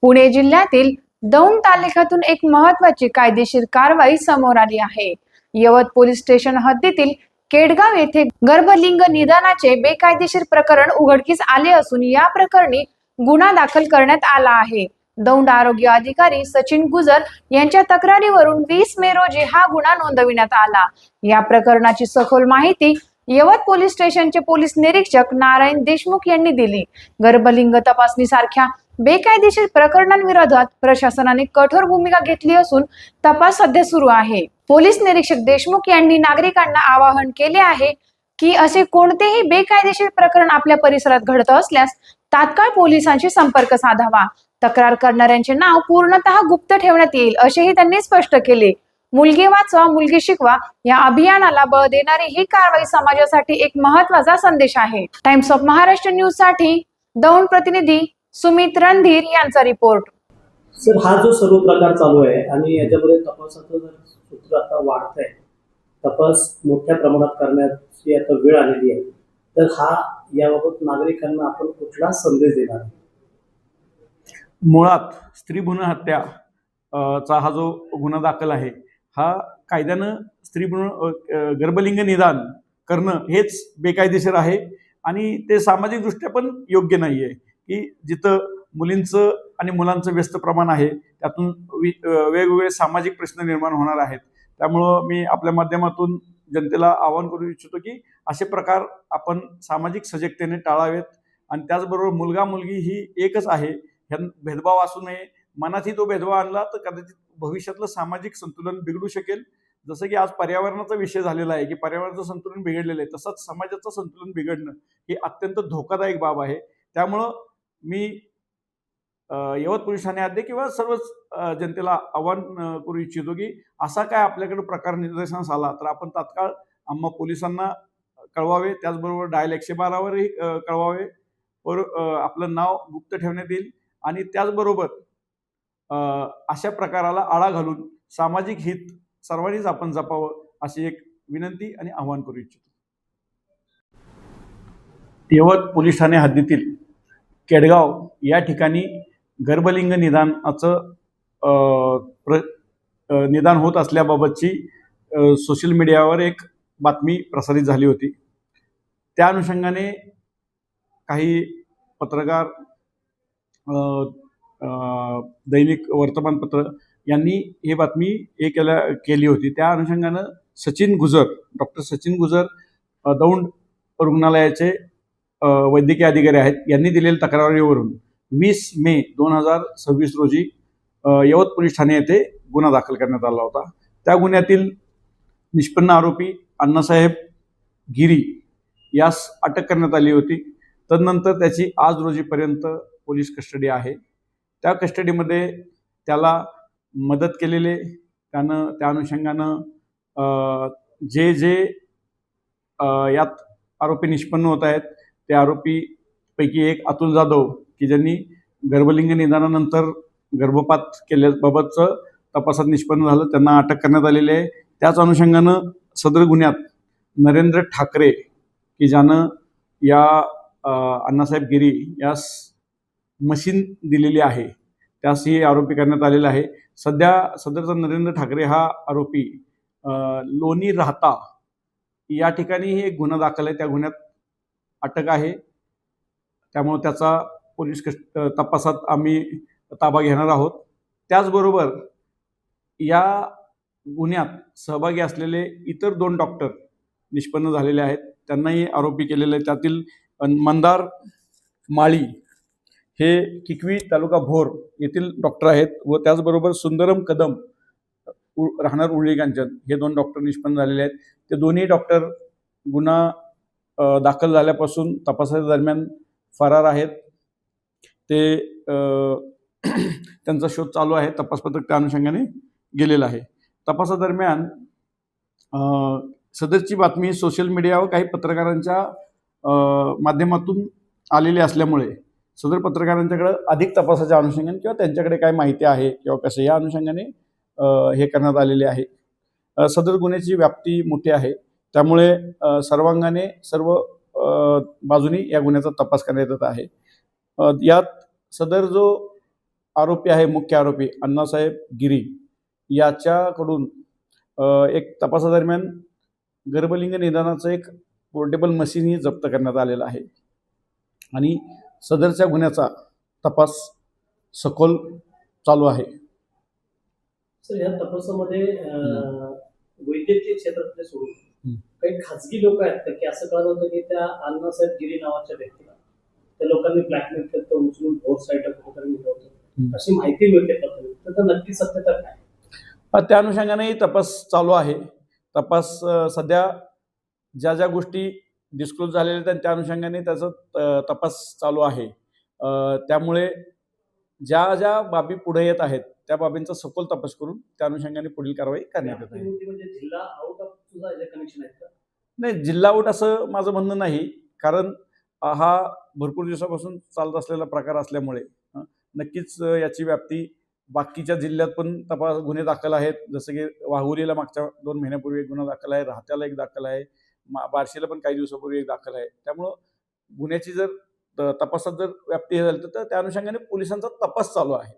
पुणे जिल्ह्यातील दौंड तालुक्यातून एक महत्त्वाची कायदेशीर कारवाई समोर आली आहे। यवत पोलीस स्टेशन हद्दीतील केडगाव येथे गर्भलिंग निदानाचे बेकायदेशीर प्रकरण उघडकीस आले असून या प्रकरणी गुन्हा दाखल करण्यात आला आहे। दौंड आरोग्य अधिकारी सचिन गुजर यांच्या तक्रारीवरून 20 मे रोजी हा गुन्हा नोंदविण्यात आला। या प्रकरणाची सखोल माहिती यवत पोलीस स्टेशनचे पोलीस निरीक्षक नारायण देशमुख यांनी दिली। गर्भलिंग तपासणी सारख्या बेकायदेशीर प्रकरणांविरोधात प्रशासनाने कठोर भूमिका घेतली असून तपास सध्या सुरू आहे। पोलीस निरीक्षक देशमुख यांनी नागरिकांना आवाहन केले आहे की असे कोणतेही बेकायदेशीर प्रकरण आपल्या परिसरात घडत असल्यास तात्काळ पोलिसांशी संपर्क साधावा। तक्रार करणाऱ्यांचे नाव पूर्णतः गुप्त ठेवण्यात येईल असेही त्यांनी स्पष्ट केले। मुलगी वाचवा मुलगी शिकवा या अभियानाला बळ देणारी ही कारवाई समाजासाठी एक महत्त्वाचा संदेश आहे। टाइम्स ऑफ महाराष्ट्र न्यूज साठी दौंड प्रतिनिधी सुमित रणधीर यांचा रिपोर्ट। सर, हा जो सर्व प्रकार चालू आहे आणि याच्यामध्ये तपासाचं सूत्र आता वाढत आहे, तपास मोठ्या प्रमाणात करण्याची आता वेळ आलेली आहे, तर हा याबाबत नागरिकांना आपण कुठला संदेश देणार? मुळात स्त्री भ्रूण हत्या चा हा जो गुन्हा दाखल आहे, हा कायद्यानं स्त्री भ्रूण गर्भलिंग निदान करणं हेच बेकायदेशीर आहे आणि ते सामाजिकदृष्ट्या पण योग्य नाही आहे की जिथं मुलींचं आणि मुलांचं व्यस्त प्रमाण आहे त्यातून वेगवेगळे सामाजिक प्रश्न निर्माण होणार आहेत। त्यामुळं मी आपल्या माध्यमातून जनतेला आवाहन करू इच्छितो की असे प्रकार आपण सामाजिक सजगतेने टाळावेत आणि त्याचबरोबर मुलगा मुलगी ही एकच आहे, ह्या भेदभाव असू नये। मनातही तो भेदभाव आणला तर कदाचित भविष्यातलं सामाजिक संतुलन बिघडू शकेल। जसं की आज पर्यावरणाचा विषय झालेला आहे की पर्यावरणाचं संतुलन बिघडलेलं आहे, तसंच समाजाचं संतुलन बिघडणं ही अत्यंत धोकादायक बाब आहे। त्यामुळं मी यवत पोलीस ठाण्यामध्ये किंवा सर्वच जनतेला आवाहन करू इच्छितो की असा काय आपल्याकडे प्रकार निदर्शनास आला तर आपण तात्काळ आम्हा पोलिसांना कळवावे, त्याचबरोबर डायल 112 वरही कळवावे वर आपलं नाव गुप्त ठेवण्यात येईल आणि त्याचबरोबर अशा प्रकाराला आळा घालून सामाजिक हित सर्वांनीच आपण जपावं अशी एक विनंती आणि आवाहन करू इच्छितो। यवत पोलीस ठाणे हद्दीतील केडगाव या ठिकाणी गर्भलिंग निदानाचं निदान होत असल्याबाबतची सोशल मीडियावर एक बातमी प्रसारित झाली होती। त्या अनुषंगाने काही पत्रकार, दैनिक वर्तमानपत्र यांनी ही बातमी केली होती। त्या अनुषंगानं डॉक्टर सचिन गुजर दौंड रुग्णालयाचे वैद्यकीय अधिकारी आहेत, यांनी दिलेल्या तक्रारीवरून 20 मे 2026 रोजी यवत पोलीस ठाणे येथे गुन्हा दाखल करण्यात आला होता। त्या गुन्ह्यातील निष्पन्न आरोपी अण्णासाहेब गिरी यास अटक करण्यात आली होती। तदनंतर त्याची आज रोजीपर्यंत पोलीस कस्टडी आहे। त्या कस्टडीमध्ये त्याला मदत केलेले, त्यानं त्या अनुषंगानं जे यात आरोपी निष्पन्न होत आहेत त्या आरोपीपैकी एक अतुल जाधव की ज्यांनी गर्भलिंग निदानानंतर गर्भपात केल्याबाबतचं तपासात निष्पन्न झालं, त्यांना अटक करण्यात आलेली आहे। त्याच अनुषंगानं सदर गुन्ह्यात नरेंद्र ठाकरे की ज्यानं या अण्णासाहेब गिरी यास मशीन दिलेली आहे त्यासही आरोपी करण्यात आलेला आहे। सध्या सदरचा नरेंद्र ठाकरे हा आरोपी लोणी राहता या ठिकाणीही एक गुन्हा दाखल आहे, त्या गुन्ह्यात अटक आहे। त्यामुळे त्याचा पोलीस तपासात आम्ही ताबा घेणार आहोत। त्याचबरोबर या गुन्ह्यात सहभागी असलेले इतर 2 डॉक्टर निष्पन्न झालेले आहेत, त्यांनाही आरोपी केलेले आहे। त्यातील मंदार माळी हे किकवी तालुका भोर येथील डॉक्टर आहेत व त्याचबरोबर सुंदरम कदम राहणार उरळी कांचन हे 2 डॉक्टर निष्पन्न झालेले आहेत। ते दोन्ही डॉक्टर गुन्हा दाखल झाल्यापासून तपासाच्या दरम्यान फरार आहेत। ते त्यांचा शोध चालू आहे, तपास पथक त्या अनुषंगाने गेलेलं आहे। तपासादरम्यान सदरची बातमी सोशल मीडिया व काही पत्रकारांच्या माध्यमातून आलेली असल्यामुळे सदर पत्रकारांच्याकडे अधिक तपासाच्या अनुषंगाने किंवा त्यांच्याकडे काय माहिती आहे किंवा कसं या अनुषंगाने हे करण्यात आलेले आहे। सदर गुन्ह्याची व्याप्ती मोठी आहे, त्यामुळे सर्वांगाने सर्व बाजूनी या गुन्ह्याचा तपास करण्यात येत आहे। यात सदर जो आरोपी आहे, मुख्य आरोपी अण्णासाहेब गिरी याच्याकडून एक तपासादरम्यान गर्भलिंग निदानाचं एक पोर्टेबल मशीनही जप्त करण्यात आलेलं आहे आणि सदरच्या गुन्ह्याचा तपास सखोल चालू आहे. सर, या तपासामध्ये वैद्यकीय क्षेत्रातले सोडून हं. काही खाजगी लोक आहेत का, की असं कळलं होतं की त्या अण्णासाहेब गिरी नावाच्या व्यक्तीला त्या लोकांनी ब्लॅकमेल केलं होतं, उचलून भोर साईडला कुठेतरी नेलं होतं, अशी माहिती मिळते प्राथमिक. तर नक्की सत्यता काय? त्या अनुषंगानेही तपास चालू आहे. तपास सध्या ज्या ज्या गोष्टी डिस्क्लोज झालेल्या आहेत त्या अनुषंगाने त्याचा तपास चालू आहे. त्यामुळे ज्या ज्या बाबी पुढे येत आहेत त्या बाबींचा सखोल तपास करून त्या अनुषंगाने पुढील कारवाई करण्यात येत आहे. म्हणजे जिल्हा आउट ऑफ तुझा जे कनेक्शन आहेत का? नाही, जिल्हा आउट असं माझं म्हणणं नाही, कारण हा भरपूर दिवसापासून चालत असलेला प्रकार असल्यामुळे नक्कीच याची व्याप्ती बाकीच्या जिल्ह्यात पण तपास गुन्हे दाखल आहेत. जसं की वाहुरीला मागच्या 2 महिन्यापूर्वी एक गुन्हा दाखल आहे, राहत्याला एक दाखल आहे, बार्शीला पण काही दिवसापूर्वी एक दाखल आहे. त्यामुळं गुन्ह्याची जर तपासात जर व्याप्ती हे झाली तर त्या अनुषंगाने पोलिसांचा तपास चालू आहे.